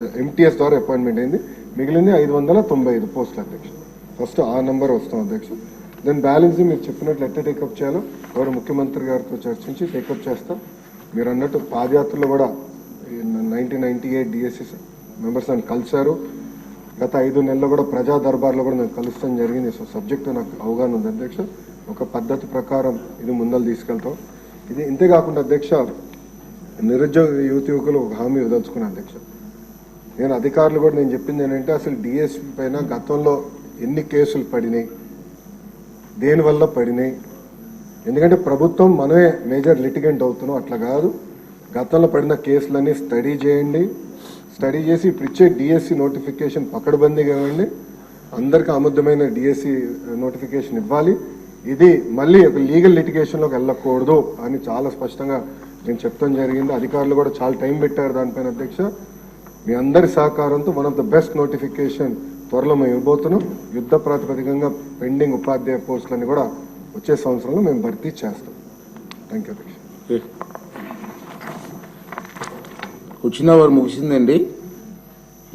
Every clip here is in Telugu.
MTS ద్వారా అపాయింట్మెంట్ అయింది. మిగిలింది 595 పోస్టులు అధ్యక్ష. ఫస్ట్ ఆ నెంబర్ వస్తాం అధ్యక్ష. దెన్ బ్యాలెన్స్ మీరు చెప్పినట్లు ఎట్లా టేకప్ చేయాలో గౌరవ ముఖ్యమంత్రి గారితో చర్చించి టేకప్ చేస్తాం. మీరు అన్నట్టు పాదయాత్రలో కూడా 1998 డిఎస్సి మెంబర్స్ అని కలిశారు. గత 5 నెలల్లో కూడా ప్రజా దర్బార్లో కూడా నేను కలుస్తాం జరిగింది. సో సబ్జెక్టు నాకు అవగాహన ఉంది అధ్యక్ష. ఒక పద్ధతి ప్రకారం ఇది ముందలు తీసుకెళ్తాం. ఇది ఇంతేకాకుండా అధ్యక్ష, నిరుద్యోగ యువకులు ఒక హామీ వదలుచుకున్నాను అధ్యక్ష. నేను అధికారులు కూడా నేను చెప్పింది ఏంటంటే అసలు డిఎస్పీ పైన గతంలో ఎన్ని కేసులు పడినాయి, దేనివల్ల పడినాయి, ఎందుకంటే ప్రభుత్వం మనమే మేజర్ లిటిగెంట్ అవుతున్నాం. అట్లా కాదు, గతంలో పడిన కేసులన్నీ స్టడీ చేయండి. స్టడీ చేసి ఇప్పుడు ఇచ్చే డిఎస్సి నోటిఫికేషన్ పకడ్బందీగా ఇవ్వండి. అందరికీ ఆమోదమైన డిఎస్సి నోటిఫికేషన్ ఇవ్వాలి. ఇది మళ్ళీ ఒక లీగల్ లిటిగేషన్లోకి వెళ్ళకూడదు అని చాలా స్పష్టంగా నేను చెప్తాం జరిగింది. అధికారులు కూడా చాలా టైం పెట్టారు దానిపైన అధ్యక్ష. మీ అందరి సహకారంతో one of the best notification త్వరలో మేము ఇవ్వబోతున్నాం. యుద్ధ ప్రాతిపదికంగా పెండింగ్ ఉపాధ్యాయ పోస్టులని కూడా వచ్చే సంవత్సరంలో మేము భర్తీ చేస్తాం. థ్యాంక్ యూ అధ్యక్ష. క్వశ్చన్ అవర్ ముగిసిందండి.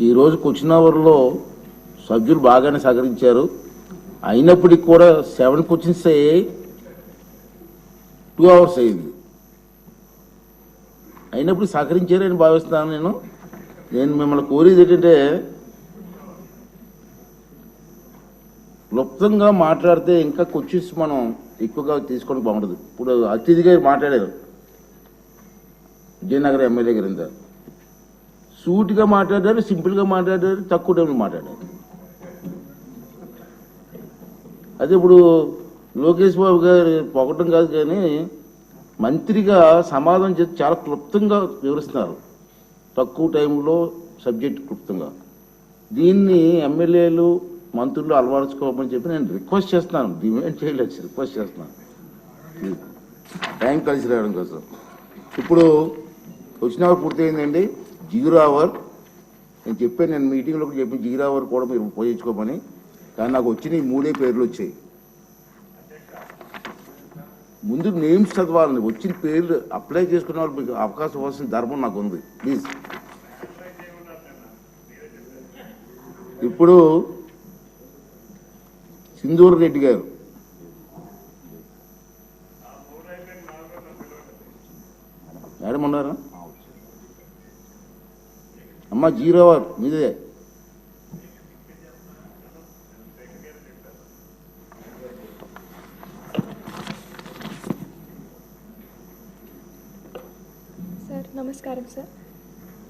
ఈరోజు క్వశ్చన్ అవర్లో సభ్యులు బాగానే సహకరించారు. అయినప్పటికీ కూడా 7 క్వశ్చన్స్ 2 hours అయింది. అయినప్పుడు సహకరించారని భావిస్తున్నాను. నేను మిమ్మల్ని కోరేది ఏంటంటే క్లుప్తంగా మాట్లాడితే ఇంకా క్వశ్చన్స్ మనం ఎక్కువగా తీసుకోవడం బాగుంటుంది. ఇప్పుడు అతిథి గారు మాట్లాడారు, విజయనగరం ఎమ్మెల్యే గారు ఇంత సూటిగా మాట్లాడారు, సింపుల్గా మాట్లాడారు, తక్కువ టైంలో మాట్లాడారు. అదే ఇప్పుడు లోకేష్ బాబు గారు పొగటం కాదు కానీ మంత్రిగా సమాధానం చేసి చాలా క్లుప్తంగా వివరిస్తున్నారు, తక్కువ టైంలో సబ్జెక్ట్ క్లుప్తంగా. దీన్ని ఎమ్మెల్యేలు మంత్రులు అలవర్చుకోమని చెప్పి నేను రిక్వెస్ట్ చేస్తున్నాను, డిమాండ్ చేయలేదు, రిక్వెస్ట్ చేస్తున్నాను టైం కలిసి రావడం కోసం. ఇప్పుడు వచ్చిన అవర్ పూర్తయిందండి. 0 hour నేను చెప్పాను, నేను మీటింగ్లో చెప్పి 0 hour కూడా మీరు ఉపయోగించుకోమని. కానీ నాకు వచ్చిన ఈ 3 పేర్లు వచ్చాయి. ముందు నేమ్స్ చదవాలని, వచ్చిన పేర్లు అప్లై చేసుకున్న వాళ్ళు మీకు అవకాశం ఇవ్వాల్సిన ధర్మం నాకు ఉంది. ప్లీజ్. ఇప్పుడు సింధూర్ రెడ్డి గారు, మేడం ఉన్నారా అమ్మ? 0 hour మీదే. నమస్కారం సార్.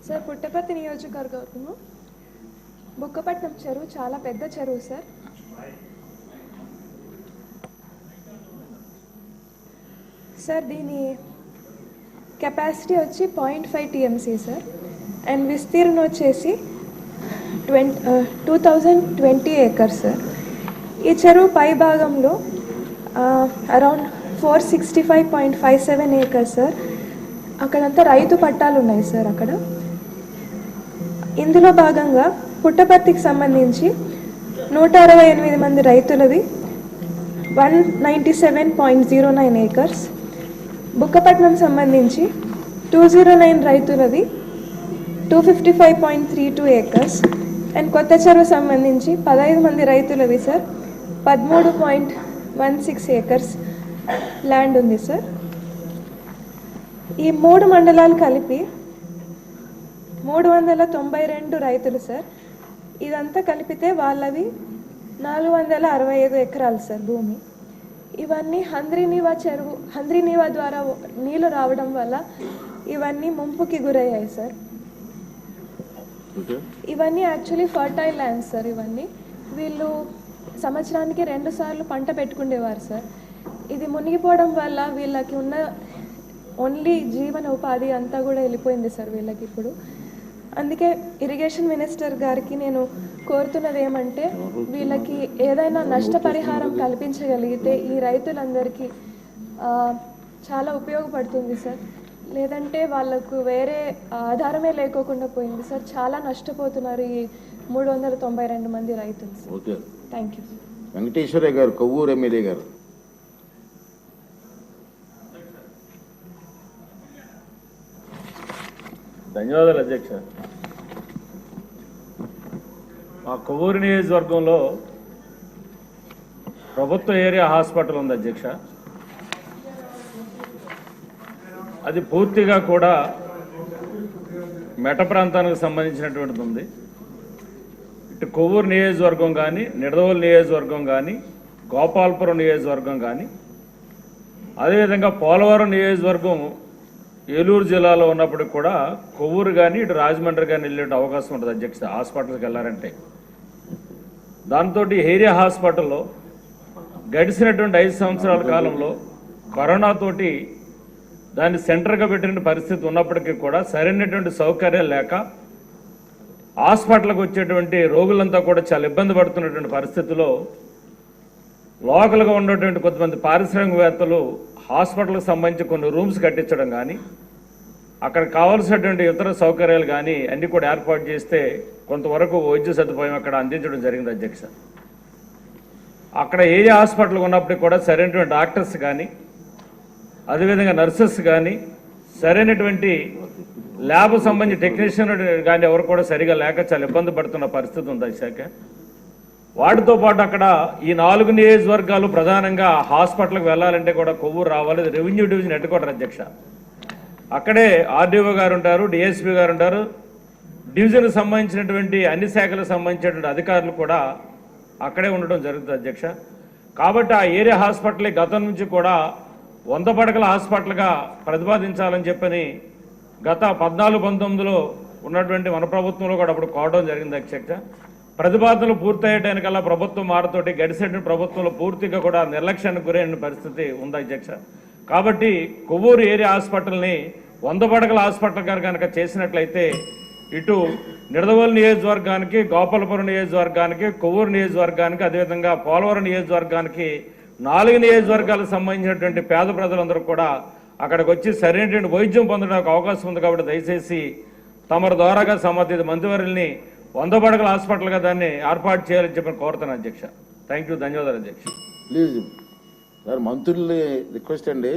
సార్, పుట్టపర్తి నియోజకవర్గము బుక్కపట్నం చెరువు చాలా పెద్ద చెరువు సార్. సార్, దీని కెపాసిటీ వచ్చి 0.5 TMC సార్. అండ్ విస్తీర్ణం వచ్చేసి 2020 acres సార్. ఈ చెరువు పై భాగంలో అరౌండ్ 465.57 acres సార్. అక్కడంతా రైతు పట్టాలు ఉన్నాయి సార్. అక్కడ ఇందులో భాగంగా పుట్టపర్తికి సంబంధించి 168 మంది రైతులది 197.09 acres, బుక్కపట్నం సంబంధించి 209 రైతులది 255.32 acres, అండ్ కొత్త చెరువు సంబంధించి 15 మంది రైతులది సార్ 13.16 acres ల్యాండ్ ఉంది సార్. ఈ 3 మండలాలు కలిపి 392 రైతులు సార్. ఇదంతా కలిపితే వాళ్ళవి 465 ఎకరాలు సార్ భూమి. ఇవన్నీ హంద్రీనీవా ద్వారా నీళ్లు రావడం వల్ల ఇవన్నీ ముంపుకి గురయ్యాయి సార్. ఇవన్నీ యాక్చువల్లీ ఫర్టైల్ ల్యాండ్స్ సార్. ఇవన్నీ వీళ్ళు సంవత్సరానికి 2 సార్లు పంట పెట్టుకునేవారు సార్. ఇది మునిగిపోవడం వల్ల వీళ్ళకి ఉన్న ఓన్లీ జీవన ఉపాధి అంతా కూడా వెళ్ళిపోయింది సార్ వీళ్ళకి ఇప్పుడు. అందుకే ఇరిగేషన్ మినిస్టర్ గారికి నేను కోరుతున్నది ఏమంటే, వీళ్ళకి ఏదైనా నష్టపరిహారం కల్పించగలిగితే ఈ రైతులందరికీ చాలా ఉపయోగపడుతుంది సార్. లేదంటే వాళ్ళకు వేరే ఆధారమే లేకోకుండా పోయింది సార్. చాలా నష్టపోతున్నారు ఈ 392 మంది రైతులు సార్. Thank you. వెంకటేశ్వరయ్య గారు, కొవ్వూరు ఎమ్మెల్యే గారు. ధన్యవాదాలు అధ్యక్ష. మా కొవ్వూరు నియోజకవర్గంలో ప్రభుత్వ ఏరియా హాస్పిటల్ ఉంది అధ్యక్ష. అది పూర్తిగా కూడా మెట ప్రాంతానికి సంబంధించినటువంటిది ఉంది. ఇటు కొవ్వూరు నియోజకవర్గం కానీ, నిడదవోలు నియోజకవర్గం కానీ, గోపాలపురం నియోజకవర్గం కానీ, అదేవిధంగా పోలవరం నియోజకవర్గం ఏలూరు జిల్లాలో ఉన్నప్పటికి కూడా కొవ్వూరు కానీ ఇటు రాజమండ్రి కానీ వెళ్ళే అవకాశం ఉంటుంది అధ్యక్ష హాస్పిటల్కి వెళ్ళారంటే. దాంతో ఏరియా హాస్పిటల్లో గడిచినటువంటి 5 సంవత్సరాల కాలంలో కరోనాతోటి దాన్ని సెంటర్గా పెట్టిన పరిస్థితి ఉన్నప్పటికీ కూడా సరైనటువంటి సౌకర్యాలు లేక హాస్పిటల్కి వచ్చేటువంటి రోగులంతా కూడా చాలా ఇబ్బంది పడుతున్నటువంటి పరిస్థితిలో లోకల్గా ఉన్నటువంటి కొంతమంది పారిశ్రామికవేత్తలు హాస్పిటల్కి సంబంధించి కొన్ని రూమ్స్ కట్టించడం కానీ, అక్కడ కావాల్సినటువంటి ఇతర సౌకర్యాలు కానీ అన్నీ కూడా ఏర్పాటు చేస్తే కొంతవరకు వైద్య సదుపాయం అక్కడ అందించడం జరిగింది అధ్యక్ష. అక్కడ ఏరియా హాస్పిటల్ ఉన్నప్పటికీ కూడా సరైనటువంటి డాక్టర్స్ కానీ, అదేవిధంగా నర్సెస్ కానీ, సరైనటువంటి ల్యాబ్ సంబంధించి టెక్నీషియన్ కానీ ఎవరు కూడా సరిగా లేక చాలా ఇబ్బంది పడుతున్న పరిస్థితి ఉంది అధ్యక్ష. వాటితో పాటు అక్కడ ఈ 4 నియోజకవర్గాలు ప్రధానంగా హాస్పిటల్కి వెళ్ళాలంటే కూడా కొవ్వూరు రావాలి. రెవెన్యూ డివిజన్ హెడ్ క్వార్టర్ అధ్యక్ష. అక్కడే ఆర్డీఓ గారు ఉంటారు, డిఎస్పీ గారు ఉంటారు, డివిజన్కి సంబంధించినటువంటి అన్ని శాఖలకు సంబంధించినటువంటి అధికారులు కూడా అక్కడే ఉండడం జరుగుతుంది అధ్యక్ష. కాబట్టి ఆ ఏరియా హాస్పిటల్ గతం నుంచి కూడా 100 పడకల హాస్పిటల్గా ప్రతిపాదించాలని చెప్పని గత 14-19లో ఉన్నటువంటి మన ప్రభుత్వంలో కూడా అప్పుడు కోవడం జరిగింది అధ్యక్ష. ప్రతిపాదనలు పూర్తయ్యేటానికల్లా ప్రభుత్వం మారతోటి గడిచిన ప్రభుత్వంలో పూర్తిగా కూడా నిర్లక్ష్యానికి గురైన పరిస్థితి ఉంది అధ్యక్ష. కాబట్టి కొవ్వూరు ఏరియా హాస్పిటల్ని 100 పడకల హాస్పిటల్ గారు కనుక చేసినట్లయితే ఇటు నిడదవోలు నియోజకవర్గానికి, గోపాలపురం నియోజకవర్గానికి, కొవ్వూరు నియోజకవర్గానికి, అదేవిధంగా పోలవరం నియోజకవర్గానికి 4 నియోజకవర్గాలకు సంబంధించినటువంటి పేద ప్రజలందరూ కూడా అక్కడికి వచ్చి సరైనటువంటి వైద్యం పొందడానికి అవకాశం ఉంది. కాబట్టి దయచేసి తమరి ద్వారాగా సంబంధిత మంత్రివర్యుల్ని 100 పడకల హాస్పిటల్గా దాన్ని ఏర్పాటు చేయాలని చెప్పి కోరుతాను అధ్యక్ష. థ్యాంక్ యూ, ధన్యవాదాలు అధ్యక్ష. ప్లీజ్ సార్, మంత్రుల్ని రిక్వెస్ట్ అండి,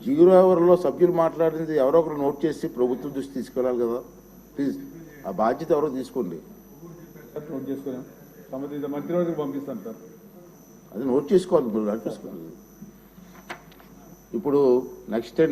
0 అవర్లో సభ్యులు మాట్లాడింది ఎవరో ఒకరు నోట్ చేసి ప్రభుత్వం దృష్టి తీసుకెళ్ళాలి కదా. ప్లీజ్ ఆ బాధ్యత ఎవరో తీసుకోండి. నోట్ చేసుకున్నాం, సంబంధిత మంత్రివర్గం పంపిస్తాను సార్. అది నోట్ చేసుకోవాలి, మీరు నోట్ చేసుకోండి. ఇప్పుడు నెక్స్ట్